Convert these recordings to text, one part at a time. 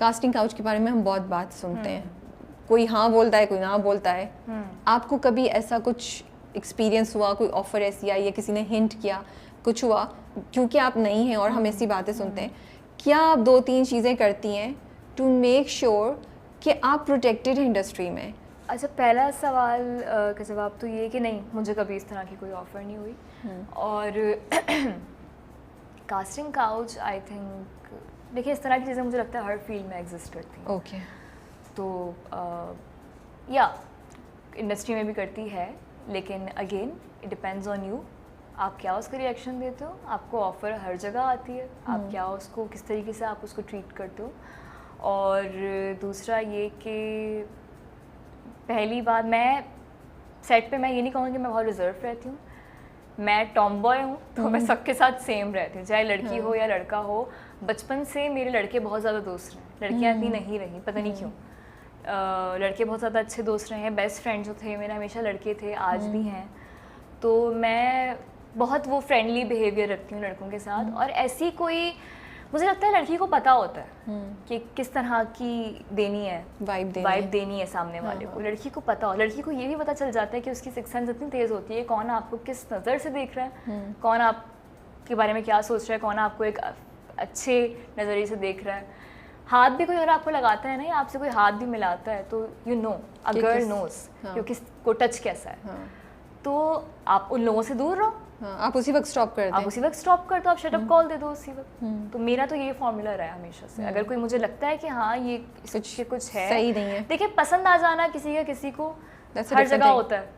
Casting couch के बारे में हम बहुत बात सुनते हैं, कोई हाँ बोलता है कोई ना बोलता है। आपको कभी ऐसा कुछ एक्सपीरियंस हुआ, कोई ऑफर ऐसी आई या किसी ने हिंट किया, कुछ हुआ? क्योंकि आप नई हैं और हम ऐसी बातें सुनते हैं, क्या आप 2-3 चीज़ें करती हैं टू मेक श्योर कि आप प्रोटेक्टेड हैं इंडस्ट्री में? अच्छा, पहला सवाल का जवाब तो ये कि नहीं, मुझे कभी इस तरह की कोई ऑफ़र नहीं हुई। और कास्टिंग काउच आई थिंक, देखिए इस तरह की चीज़ें मुझे लगता है हर फील्ड में एग्जिस्ट करती हैं। ओके। तो या इंडस्ट्री में भी करती है, लेकिन again it depends on you, आप क्या उसका रिएक्शन देते हो। आपको ऑफ़र हर जगह आती है, आप क्या उसको, किस तरीके से आप उसको ट्रीट करते हो। और दूसरा ये कि पहली बात, मैं सेट पे मैं ये नहीं कहूँगी कि मैं बहुत रिजर्व रहती हूँ, मैं टॉम बॉय हूँ, तो मैं सबके साथ सेम रहती हूँ, चाहे लड़की हो या लड़का हो। बचपन से मेरे लड़के बहुत ज़्यादा दोस्त रहे, लड़कियाँ इतनी नहीं रही, पता नहीं क्यों। लड़के बहुत ज़्यादा अच्छे दोस्त रहे हैं, बेस्ट फ्रेंड जो थे मेरे हमेशा लड़के थे, आज भी हैं। तो मैं बहुत वो फ्रेंडली बिहेवियर रखती हूँ लड़कों के साथ। और ऐसी कोई, मुझे लगता है लड़की को पता होता है कि किस तरह की देनी है, वाइब देनी है सामने वाले को। लड़की को पता हो, लड़की को ये भी पता चल जाता है कि उसकी सिक्स सेंस इतनी तेज़ होती है, कौन आपको किस नज़र से देख रहा है, कौन आपके बारे में क्या सोच रहा है, कौन आपको एक अच्छे नज़रिए से देख रहा है। हाथ भी कोई अगर आपको लगाता है ना, आपसे कोई हाथ भी मिलाता है, तो you know, a girl knows कि किसको टच कैसा है। तो आप उन लोगों से दूर रहो। आप उसी वक्त स्टॉप कर दो, आप उसी वक्त स्टॉप कर दो, आप शट अप कॉल दे दो उसी वक्त। तो मेरा तो ये फॉर्मूला रहा है हमेशा से। अगर कोई मुझे लगता है कि हाँ ये कुछ है सही नहीं है, देखिए पसंद आ जाना किसी का किसी को हर जगह होता है,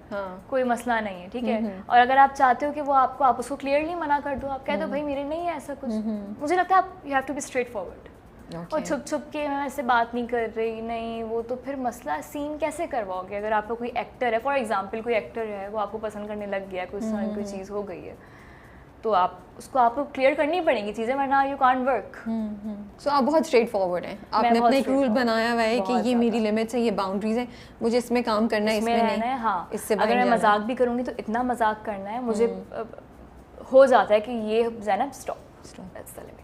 कोई मसला नहीं है, ठीक है। और अगर आप चाहते हो कि वो आपको, आप उसको क्लियरली मना कर दो, आप कह दो भाई मेरे नहीं है ऐसा कुछ। मुझे लगता है आप you have to be straightforward. और छुप छुप के मैं ऐसे बात नहीं कर रही, नहीं, वो तो फिर मसला, सीन कैसे करवाओगे? अगर आपका कोई एक्टर है, फॉर एग्जांपल कोई एक्टर है, वो आपको पसंद करने लग गया, कोई चीज़ हो गई है, तो आप उसको आपको क्लियर करनी पड़ेंगी चीज़ें, वरना यू कांट वर्क। सो आप बहुत स्ट्रेट फॉरवर्ड हैं, आपने अपना एक रूल बनाया हुआ है कि ये मेरी लिमिट्स है, ये बाउंड्रीज है, मुझे इसमें काम करना है, इसमें रहना है। हाँ, इससे अगर मैं मजाक भी करूँगी तो इतना मजाक करना है, मुझे हो जाता है कि ये Zainab stop, that's the limit,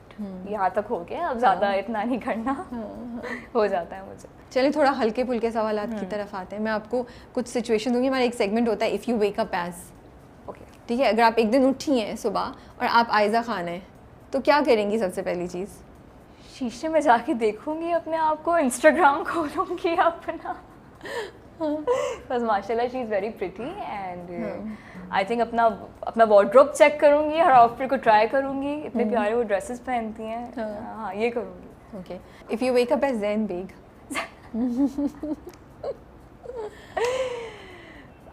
यहाँ तक हो गया, अब ज़्यादा इतना नहीं करना। हो जाता है मुझे। चलिए थोड़ा हल्के फुल्के सवालात की तरफ आते हैं। मैं आपको कुछ सिचुएशन दूंगी, हमारा एक सेगमेंट होता है if you wake up as, okay, ठीक है। अगर आप एक दिन उठी हैं सुबह और आप आयज़ा खान हैं, तो क्या करेंगी सबसे पहली चीज़? शीशे में जाके देखूंगी अपने आप को, इंस्टाग्राम खोलूंगी अपना। बस माशाल्लाह she is very pretty and I think अपना वार्डरोब चेक करूंगी, हर आउटफिट को ट्राई करूंगी, इतने प्यारे वो ड्रेसेस पहनती हैं। हाँ, ये करूंगी। Okay, if you wake up as Zain Baig,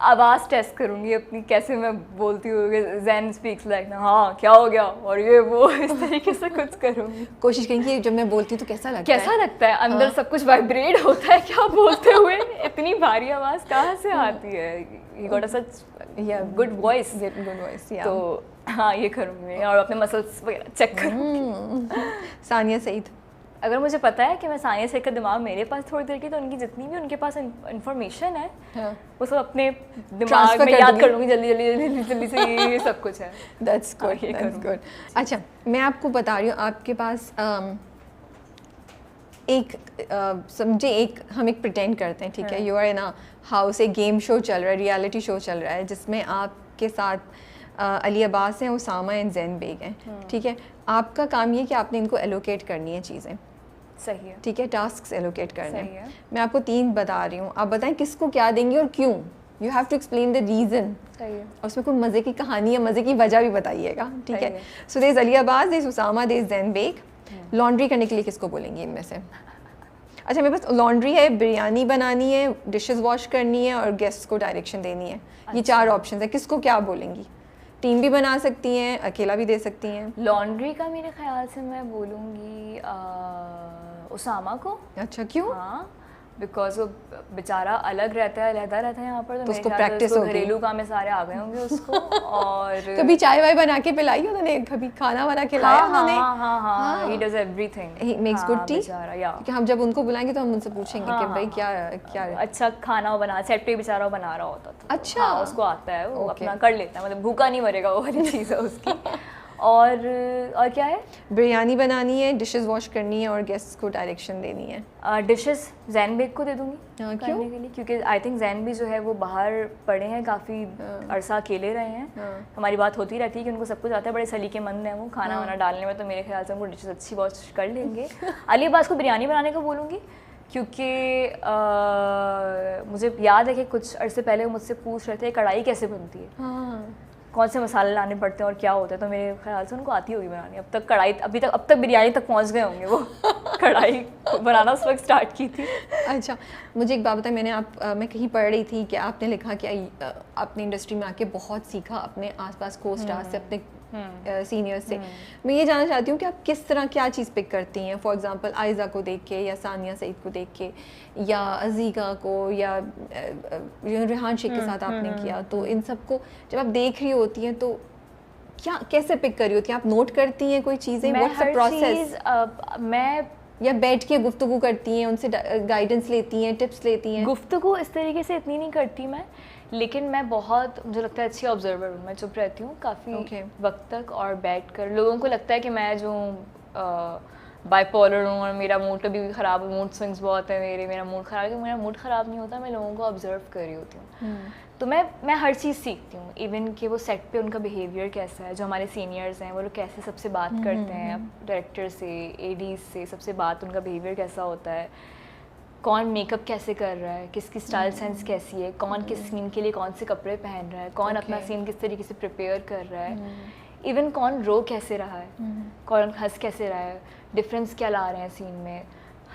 आवाज़ टेस्ट करूंगी अपनी, कैसे मैं बोलती हूँ, ज़ैन स्पीक्स लाइक ना, हाँ क्या हो गया, और ये वो इस तरीके से कुछ करूंगी। कोशिश करेंगी जब मैं बोलती हूँ तो कैसा लगता है, अंदर सब कुछ वाइब्रेट होता है क्या बोलते हुए, इतनी भारी आवाज़ कहाँ से आती है, he got a such good voice, तो हाँ ये करूँगी। और अपने मसल्स वगैरह चेक करूँगी। सानिया सईद, अगर मुझे पता है कि मैं सानिया सईद का दिमाग मेरे पास थोड़ी देर की, तो उनकी जितनी भी उनके पास इंफॉर्मेशन है, वो सब अपने दिमाग में याद कर लूँगी जल्दी से, ये सब कुछ है। That's good. अच्छा, मैं आपको बता रही हूँ, आपके पास समझे हम एक प्रिटेंड करते हैं, ठीक है, you are in a house, एक गेम शो चल रहा है, रियलिटी शो चल रहा है, जिसमें आपके साथ अली अब्बास हैं, उसामा एंड ज़ैन बेग हैं, ठीक है। आपका काम ये कि आपने इनको एलोकेट करनी है चीज़ें, सही है, ठीक है, टास्क एलोकेट करने हैं। मैं आपको 3 बता रही हूँ, आप बताएं किसको क्या देंगी और क्यों। You have to explain the reason, और उसमें कोई मज़े की कहानी या मज़े की वजह भी बताइएगा, ठीक है। So there is Ali Abbas, there is Usama, there is Zain Baig. Laundry करने के लिए किसको बोलेंगी इनमें से? अच्छा, मेरे पास लॉन्ड्री है, बिरयानी बनानी है, डिशेस वॉश करनी है और गेस्ट को डायरेक्शन देनी है। ये 4 ऑप्शन है, किसको क्या बोलेंगी? टीम भी बना सकती हैं, अकेला भी दे सकती हैं। लॉन्ड्री का मेरे ख्याल से मैं बोलूँगी उसामा को। अच्छा, क्यों? हाँ, बिकॉज वो बेचारा अलग रहता है, अलहदा रहता है यहाँ पर, तो उसको प्रैक्टिस होगी, घरेलू काम में सारे आ गए होंगे उसको। और कभी चाय वाय बना के पिलाई उन्होंने, कभी खाना वाना खिलाया उन्होंने? हाँ, he does everything, he makes good tea। क्योंकि हम जब उनको बुलाएंगे तो हम उनसे पूछेंगे कि भाई क्या अच्छा खाना बना, सेट पे बेचारा बना रहा होता था। अच्छा, उसको आता है, वो अपना कर लेता है, मतलब भूखा नहीं मरेगा, वो वाली चीज़ है उसकी। और क्या है? बिरयानी बनानी है, डिशेस वॉश करनी है और गेस्ट्स को डायरेक्शन देनी है। डिशेस जैन बेग को दे दूँगी क्यों? करने के लिए, क्योंकि आई थिंक जैन भी जो है वो बाहर पड़े हैं, काफ़ी अरसा अकेले रहे हैं। हमारी बात होती रहती है कि उनको सब कुछ आता है, बड़े सलीकेमंद हैं वो खाना वाना डालने में, तो मेरे ख्याल से उनको डिशेस अच्छी वॉश कर लेंगे। अली अब्बास को बिरयानी बनाने को बोलूँगी, क्योंकि मुझे याद है कि कुछ अरसे पहले वो मुझसे पूछ रहे थे कढ़ाई कैसे बनती है, कौन से मसाले लाने पड़ते हैं और क्या होता है, तो मेरे ख्याल से उनको आती होगी बनानी। अब तक बिरयानी तक पहुंच गए होंगे वो कढ़ाई बनाना उस वक्त स्टार्ट की थी। अच्छा, मुझे एक बात बताएं, मैं कहीं पढ़ रही थी कि आपने लिखा कि आपने इंडस्ट्री में आके बहुत सीखा अपने आसपास को स्टार्स से, अपने सीनियर्स से। मैं ये जानना चाहती हूँ कि आप किस तरह क्या चीज़ पिक करती हैं? फॉर एग्जांपल आयज़ा को देख के, या सानिया सईद को देख के, या अज़ीका को, या रेहान शेख के साथ आपने किया, तो इन सब को जब आप देख रही होती हैं तो क्या कैसे पिक कर रही होती हैं? आप नोट करती हैं कोई चीज़ें? What's the process? मैं या बैठ के गुफ्तगू करती हैं, उनसे गाइडेंस लेती हैं, टिप्स लेती हैं? गुफ्तगू इस तरीके से इतनी नहीं करती मैं, लेकिन मैं बहुत, मुझे लगता है अच्छी ऑब्जर्वर हूँ। मैं चुप रहती हूँ काफ़ी वक्त तक और बैठकर, लोगों को लगता है कि मैं जो बाइपोलर हूँ और मेरा मूड कभी भी ख़राब, मूड स्विंग्स बहुत है मेरा मूड ख़राब है। मेरा मूड ख़राब नहीं होता, मैं लोगों को ऑब्जर्व कर रही होती हूँ। तो मैं हर चीज़ सीखती हूँ, इवन कि वो सेट पे उनका बिहेवियर कैसा है, जो हमारे सीनियर्स हैं वो लोग कैसे सबसे बात करते हैं, डायरेक्टर से, एडीज से, सबसे बात उनका बिहेवियर कैसा होता है, कौन मेकअप कैसे कर रहा है, किसकी स्टाइल सेंस कैसी है, कौन किस सीन के लिए कौन से कपड़े पहन रहा है, कौन अपना सीन किस तरीके से प्रिपेयर कर रहा है, इवन कौन रो कैसे रहा है, कौन हंस कैसे रहा है, डिफरेंस क्या ला रहे हैं सीन में,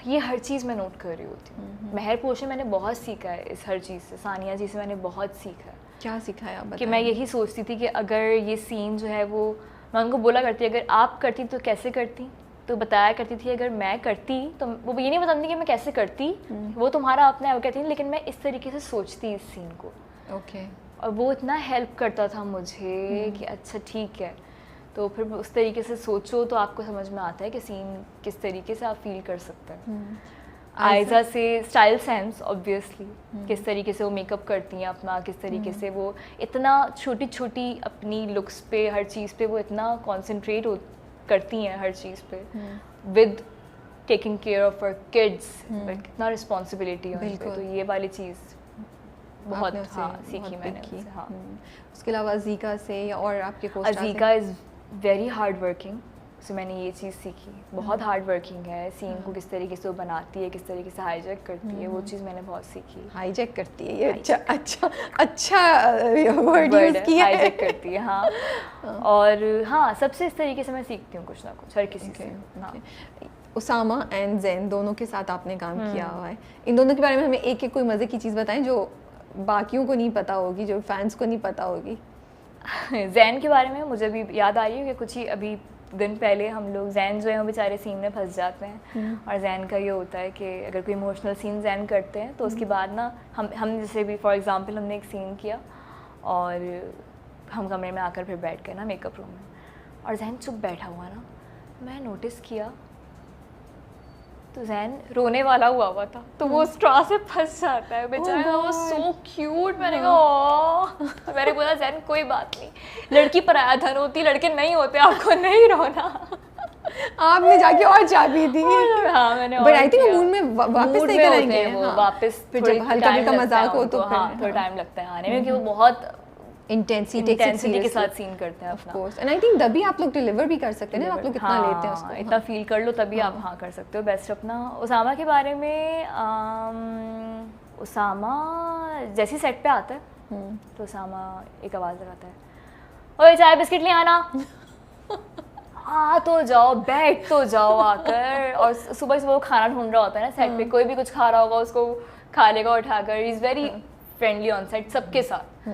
ये हर चीज़ मैं नोट कर रही होती हूँ। महरपोश से मैंने बहुत सीखा है इस हर चीज़ से, सानिया जी से मैंने बहुत सीखा है। क्या सीखा है आप? कि मैं यही सोचती थी कि अगर ये सीन जो है वो, मैं उनको बोला करती अगर आप करती तो कैसे करती, तो बताया करती थी अगर मैं करती तो वो ये नहीं बताती कि मैं कैसे करती, वो तुम्हारा अपना है वो कहती, लेकिन मैं इस तरीके से सोचती इस सीन को। ओके। और वो इतना हेल्प करता था मुझे कि अच्छा ठीक है, तो फिर उस तरीके से सोचो तो आपको समझ में आता है कि सीन किस तरीके से आप फील कर सकते हैं। आयज़ा से स्टाइल सेंस ऑब्वियसली, किस तरीके से वो मेकअप करती हैं अपना, किस तरीके से वो इतना छोटी छोटी अपनी लुक्स पे, हर चीज़ पे वो इतना कॉन्सेंट्रेट करती हैं हर चीज़ पे, with taking care of her kids, कितना रिस्पॉन्सिबिलिटी है उन पे, तो ये वाली चीज़ बहुत सीखी मैंने। हाँ, उसके अलावा अज़ीका से या और आपके को? अज़ीका इज़ वेरी हार्ड वर्किंग, सो मैंने ये चीज़ सीखी, बहुत हार्ड वर्किंग है, सीन को किस तरीके से वो बनाती है, किस तरीके से हाईजैक करती है, वो चीज़ मैंने बहुत सीखी। हाईजैक करती है, ये अच्छा वर्ड यूज़ किया है, हाईजैक करती है। हाँ, और हाँ, सबसे इस तरीके से मैं सीखती हूँ कुछ ना कुछ, हर किसी से। हाँ, उसामा एंड ज़ैन दोनों के साथ आपने काम किया हुआ है, इन दोनों के बारे में हमें एक एक कोई मज़े की चीज़ बताएं जो बाकियों को नहीं पता होगी, जो फैंस को नहीं पता होगी। ज़ैन के बारे में मुझे भी याद आ रही है कि कुछ ही अभी दिन पहले हम लोग, ज़ैन जो है वो बेचारे सीन में फंस जाते हैं, और ज़ैन का ये होता है कि अगर कोई इमोशनल सीन ज़ैन करते हैं तो उसके बाद ना हम जैसे भी फॉर एग्जांपल हमने एक सीन किया और हम कमरे में आकर फिर बैठ गए ना मेकअप रूम में, और ज़ैन चुप बैठा हुआ ना, मैं नोटिस किया तो ज़ैन रोने वाला हुआ था, तो वो स्ट्रॉ से फंस जाता है बेचारा, वो सो क्यूट। मैंने कहा मैंने बोला ज़ैन कोई बात नहीं, लड़की पराया धन होती, लड़के नहीं होते, आपको नहीं रोना। आपने जाके और चाबी दी। हाँ, मैंने बट आई थिंक मूड में वापस लेकर आएंगे वो, वापस फिर जब हल्का हल्का मजाक हो तो हाँ थोड़ा टाइम लगता है आने में, क्योंकि वो बहुत इंटेंसिटी के साथ सीन करते हैं अपना। एंड आई थिंक तभी आप लोग डिलीवर भी कर सकते हैं ना, आप लोग कितना लेते हैं उसको, इतना फील कर लो तभी आप हाँ कर सकते हो बेस्ट अपना। उसामा के बारे में, उसामा जैसी सेट पे आता है तो उसामा एक आवाज़ लगाता है, ओए चाय बिस्किट ले आना। हाँ तो जाओ, बैठ तो जाओ आकर, और सुबह सुबह वो खाना ढूंढ रहा होता है ना सेट पे, कोई भी कुछ खा रहा होगा उसको खा लेगा उठाकर, is very friendly on set सबके साथ,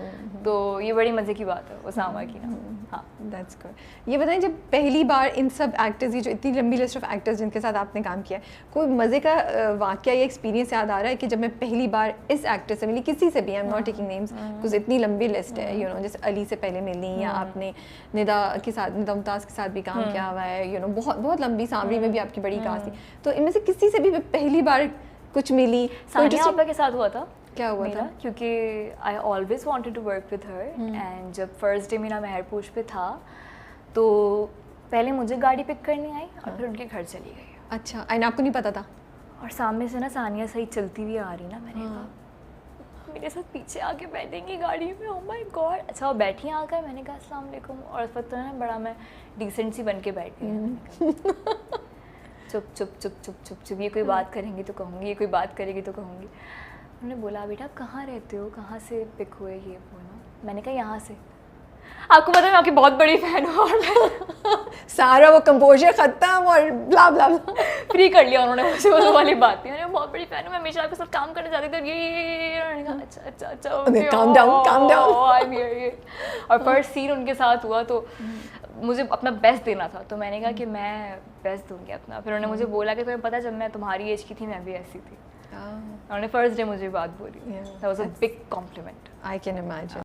तो ये बड़ी मज़े की बात है उसामा की ना। हाँ, दैट्स गुड। ये बताएं जब पहली बार इन सब एक्टर्स, ये जो इतनी लंबी लिस्ट ऑफ एक्टर्स जिनके साथ आपने काम किया है, कोई मज़े का वाकया या एक्सपीरियंस याद आ रहा है कि जब मैं पहली बार इस एक्टर से मिली, किसी से भी, I am not taking names because इतनी लंबी लिस्ट है, यू नो, जैसे अली से पहले मिली, या आपने निदा के साथ, निदा मुमताज़ के साथ भी काम किया हुआ है, यू नो, बहुत बहुत लंबी, सांवरी में भी आपकी बड़ी कास्ट थी, तो इनमें से किसी से भी पहली बार कुछ मिली? सानिया आपा के साथ हुआ था। क्या हुआ था? क्योंकि I always wanted to work with her, and जब फर्स्ट डे मेरा महरपोश पे था तो पहले मुझे गाड़ी पिक करनी आई और फिर उनके घर चली गई। अच्छा, एंड आपको नहीं पता था? और सामने से ना सानिया सही चलती हुई आ रही ना, मैंने कहा मेरे साथ पीछे आके बैठेंगी गाड़ी में, ओह माय गॉड। अच्छा वो बैठी आकर, मैंने कहा अस्सलाम वालेकुम, और उस वक्त तो ना बड़ा मैं डिसेंट सी बन के बैठ गई। चुप चुप चुप चुप चुप चुप, ये कोई बात करेंगी तो कहूँगी, ये कोई बात करेगी तो कहूँगी। उन्होंने बोला बेटा आप कहाँ रहते हो, कहाँ से पिक हुए, ये बोला। मैंने कहा यहाँ से। आपको पता है मैं आपकी बहुत बड़ी फ़ैन हूँ। और सारा वो कंपोजर ख़त्म और ब्ला ब्ला फ्री कर लिया उन्होंने मुझे, वो वाली बात थी। मैं बहुत बड़ी फ़ैन हूँ, मैं हमेशा आपके साथ काम करने जाती थी और ये अच्छा अच्छा अच्छा okay, calm down. I am here. और फर्स्ट सीन उनके साथ हुआ तो मुझे अपना बेस्ट देना था, तो मैंने कहा कि मैं बेस्ट दूंगी अपना। फिर उन्होंने मुझे बोला कि तुम्हें पता जब मैं तुम्हारी एज की थी मैं भी ऐसी थी। उन्होंने फर्स्ट डे मुझे बात बोली, that was a big complement. I can imagine.